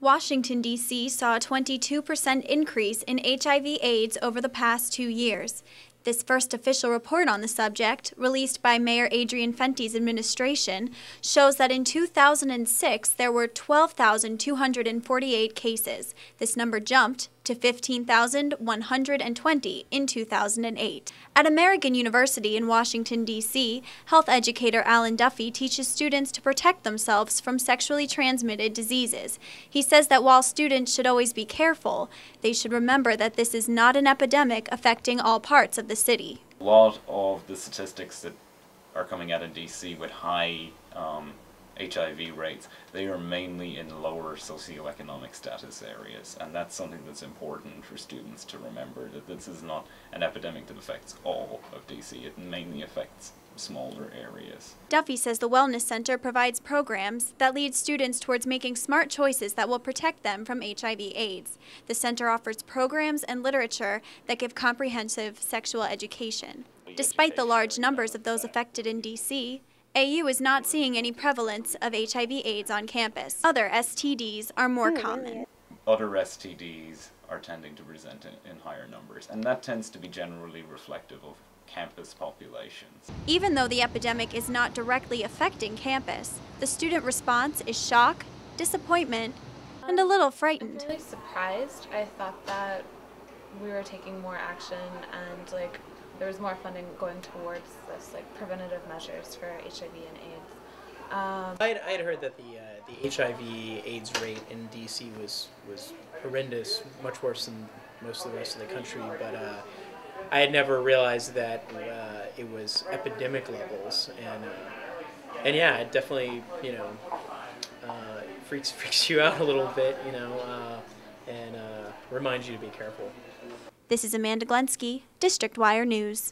Washington, D.C. saw a 22% increase in HIV/AIDS over the past 2 years. This first official report on the subject, released by Mayor Adrian Fenty's administration, shows that in 2006 there were 12,248 cases. This number jumped to 15,120 in 2008. At American University in Washington, D.C., health educator Alan Duffy teaches students to protect themselves from sexually transmitted diseases. He says that while students should always be careful, they should remember that this is not an epidemic affecting all parts of the city. A lot of the statistics that are coming out of DC with high HIV rates, they are mainly in lower socioeconomic status areas, and that's something that's important for students to remember, that this is not an epidemic that affects all of DC. It mainly affects smaller areas. Duffy says the Wellness Center provides programs that lead students towards making smart choices that will protect them from HIV/AIDS. The center offers programs and literature that give comprehensive sexual education. Despite the large numbers of those affected in DC, AU is not seeing any prevalence of HIV/AIDS on campus. Other STDs are more common. Other STDs are tending to present in higher numbers, and that tends to be generally reflective of campus populations. Even though the epidemic is not directly affecting campus, the student response is shock, disappointment, and a little frightened. I'm really surprised. I thought that we were taking more action and there was more funding going towards this preventative measures for HIV and AIDS. I had heard that the HIV/AIDS rate in DC was horrendous, much worse than most of the rest of the country, but I had never realized that it was epidemic levels, and yeah, it definitely freaks you out a little bit, and reminds you to be careful. This is Amanda Glensky, District Wire News.